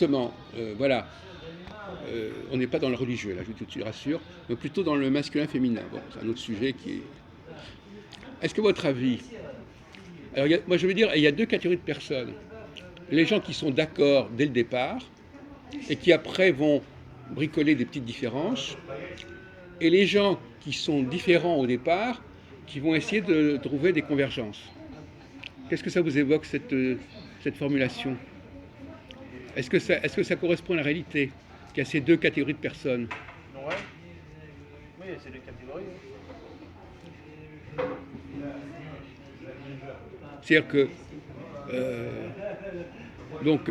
justement, voilà, on n'est pas dans le religieux, là, je te rassure, mais plutôt dans le masculin-féminin. Bon, c'est un autre sujet qui est... Est-ce que votre avis... Alors, moi, je veux dire, il y a deux catégories de personnes. Les gens qui sont d'accord dès le départ et qui après vont bricoler des petites différences, et les gens qui sont différents au départ, qui vont essayer de trouver des convergences. Qu'est-ce que ça vous évoque, cette formulation? Est-ce que ça correspond à la réalité qu'il y a ces deux catégories de personnes? Ouais, oui, c'est des catégories. C'est-à-dire que euh, donc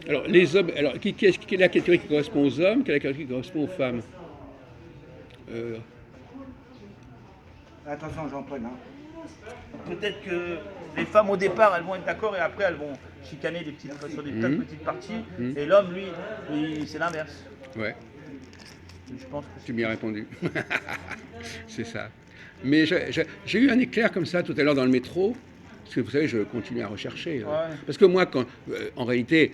alors les hommes, alors qui est la catégorie qui correspond aux hommes, quelle est la catégorie qui correspond aux femmes? Euh, Attention, Jean-Paul. Hein. Peut-être que les femmes au départ elles vont être d'accord et après elles vont chicaner des petites, sur des tas de petites parties. Et l'homme lui c'est l'inverse. ouais, Je pense que tu bien répondu. C'est ça. Mais j'ai eu un éclair comme ça tout à l'heure dans le métro. Parce que vous savez, je continue à rechercher. Ouais. Parce que moi, en réalité,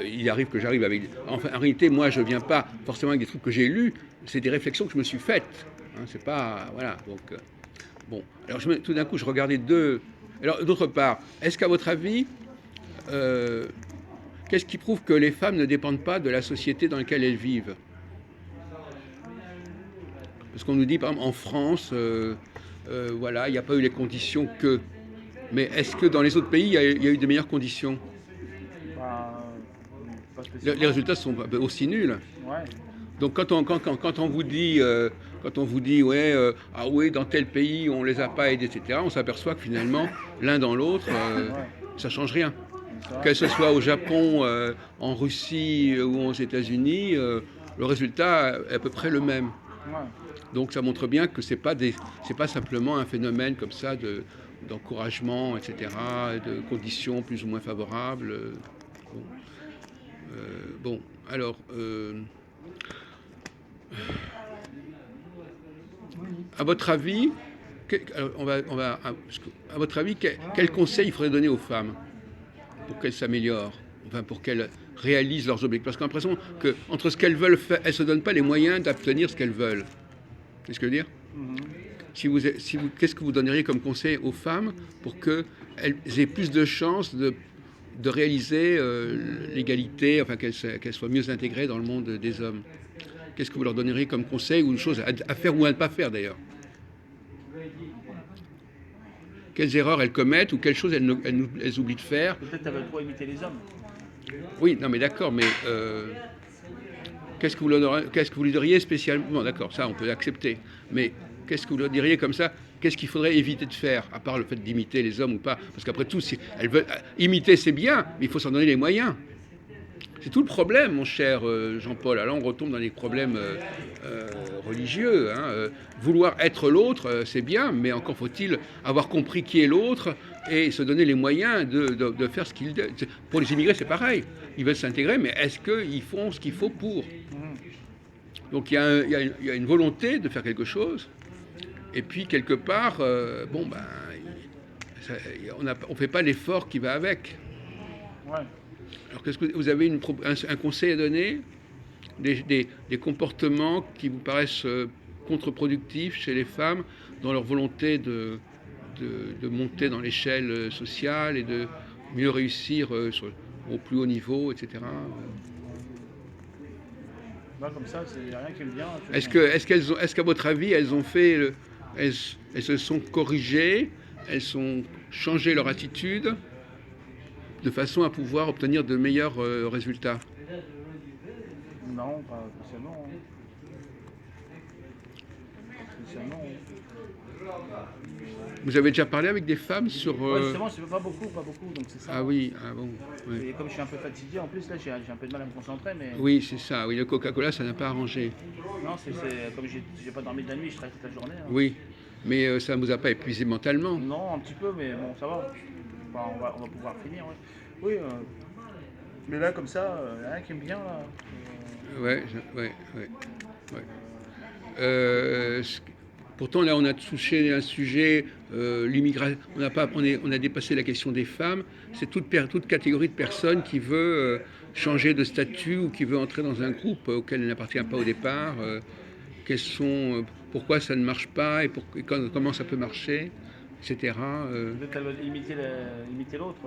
il arrive que j'arrive avec. Enfin, en réalité, moi, je viens pas forcément avec des trucs que j'ai lus. C'est des réflexions que je me suis faites. Hein, c'est pas. Voilà. Donc, bon. Alors, tout d'un coup, je regardais deux. Alors, d'autre part, est-ce qu'à votre avis, euh, qu'est-ce qui prouve que les femmes ne dépendent pas de la société dans laquelle elles vivent? Parce qu'on nous dit, par exemple, en France, voilà, il n'y a pas eu les conditions que. Mais est-ce que dans les autres pays, il y a eu de meilleures conditions? bah, pas Les spécialement. résultats sont aussi nuls. Ouais. Donc quand on vous dit ouais, ah oui, dans tel pays, on les a pas aidés, etc., on s'aperçoit que finalement, l'un dans l'autre, Ouais. ça change rien. Ça va. Que ce soit au Japon, en Russie ou aux États-Unis, le résultat est à peu près le même. Ouais. Donc ça montre bien que c'est pas simplement un phénomène comme ça d'encouragement, etc., de conditions plus ou moins favorables. Bon, bon, alors, à votre avis, alors, à votre avis, quel conseil il faudrait donner aux femmes pour qu'elles s'améliorent, enfin pour qu'elles réalisent leurs objectifs? Parce qu'on a l'impression que entre ce qu'elles veulent faire, elles se donnent pas les moyens d'obtenir ce qu'elles veulent. Qu'est-ce que je veux dire? Mhm. Qu'est-ce que vous donneriez comme conseil aux femmes pour qu'elles aient plus de chances de réaliser l'égalité, enfin qu'elles soient mieux intégrées dans le monde des hommes? Qu'est-ce que vous leur donneriez comme conseil ou une chose à faire ou à ne pas faire d'ailleurs? Quelles erreurs elles commettent ou quelles choses elles oublient de faire? Peut-être qu'elles veulent trop imiter les hommes. Oui, non mais d'accord, mais qu'est-ce que vous lui diriez spécialement? Bon, d'accord, ça on peut l'accepter. Mais qu'est-ce que vous leur diriez comme ça? Qu'est-ce qu'il faudrait éviter de faire, à part le fait d'imiter les hommes ou pas? Parce qu'après tout, si elles veulent imiter, c'est bien, mais il faut s'en donner les moyens. C'est tout le problème, mon cher Jean-Paul. Alors on retombe dans les problèmes religieux. Hein. Vouloir être l'autre, c'est bien, mais encore faut-il avoir compris qui est l'autre et se donner les moyens de faire ce qu'il... Pour les immigrés, c'est pareil. Ils veulent s'intégrer, mais est-ce qu'ils font ce qu'il faut pour? Mhm. Donc il y a une volonté de faire quelque chose, et puis quelque part, bon, ben, on ne fait pas l'effort qui va avec. Ouais. Alors, qu'est-ce que vous avez un conseil à donner? Des comportements qui vous paraissent contre-productifs chez les femmes dans leur volonté de monter dans l'échelle sociale et de mieux réussir au plus haut niveau, etc. Là, comme ça, il n'y a rien qui me vient. Est-ce qu'à votre avis, elles, elles se sont corrigées, elles ont changé leur attitude de façon à pouvoir obtenir de meilleurs résultats? Non, pas spécialement. Hein. Spécialement. Vous avez déjà parlé avec des femmes sur... Ouais, justement, je ne fais pas beaucoup, donc c'est ça. Ah oui, ah bon, ouais. Et comme je suis un peu fatigué, en plus, là, j'ai un peu de mal à me concentrer, mais Oui, c'est ça. Oui, le Coca-Cola, ça n'a pas arrangé. non, comme j'ai pas dormi de la nuit, je travaille toute la journée. Hein. Oui, mais ça ne vous a pas épuisé mentalement. Non, un petit peu, mais bon, ça va. Enfin, on va pouvoir finir, ouais. Oui, mais là, comme ça, il n'y a rien qui me vient, là. Ouais, ouais, ouais, ouais. Euh, Pourtant, là, on a touché un sujet, l'immigration. On a dépassé la question des femmes. C'est toute catégorie de personnes qui veut changer de statut ou qui veut entrer dans un groupe auquel elle n'appartient pas au départ. Pourquoi ça ne marche pas et comment ça peut marcher, etc. Peut-être qu'elle veut imiter l'autre.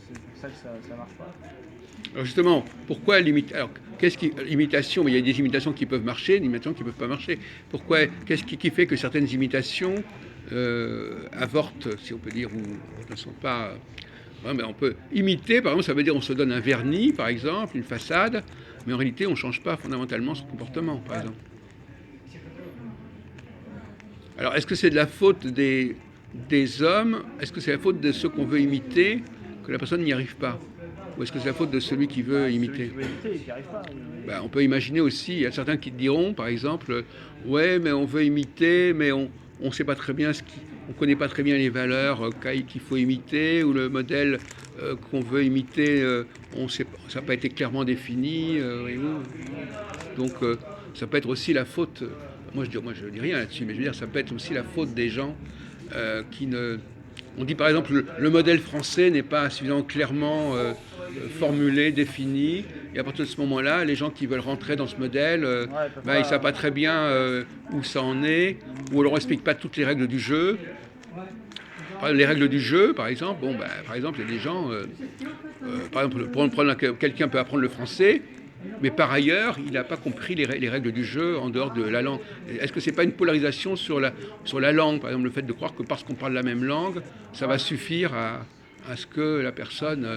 C'est pour ça que ça marche pas. Alors justement, pourquoi l'imitation? Alors, l'imitation, il y a des imitations qui peuvent marcher, des imitations qui ne peuvent pas marcher. Qu'est-ce qui fait que certaines imitations avortent, si on peut dire, ou ne sont pas... Ouais, mais on peut imiter, par exemple, ça veut dire on se donne un vernis, par exemple, une façade, mais en réalité, on ne change pas fondamentalement son comportement, par exemple. Alors, est-ce que c'est de la faute des hommes? Est-ce que c'est la faute de ceux qu'on veut imiter que la personne n'y arrive pas? Ou est-ce que c'est la faute de celui qui veut imiter? Celui qui veut imiter, il n'y arrive pas. Ben, on peut imaginer aussi, il y a certains qui diront, par exemple, ouais, mais on veut imiter, mais on ne sait pas très bien on ne connaît pas très bien les valeurs qu'il faut imiter, ou le modèle qu'on veut imiter, ça n'a pas été clairement défini. Donc, ça peut être aussi la faute. Moi, je dis rien là-dessus, mais je veux dire, ça peut être aussi la faute des gens qui ne. On dit par exemple le modèle français n'est pas suffisamment clairement formulé, défini, et à partir de ce moment-là, les gens qui veulent rentrer dans ce modèle, ils ne savent pas très bien où ça en est, ou alors on n'explique pas toutes les règles du jeu. Les règles du jeu, par exemple, par exemple, il y a des gens, par exemple, quelqu'un peut apprendre le français, mais par ailleurs, il n'a pas compris les règles du jeu en dehors de la langue. Est-ce que ce n'est pas une polarisation sur la langue? Par exemple, le fait de croire que parce qu'on parle la même langue, ça va suffire à ce que la personne...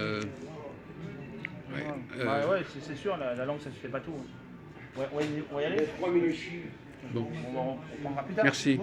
c'est sûr, la langue, ça ne suffit pas tout. On va y aller. Bon. On prendra plus tard. Merci.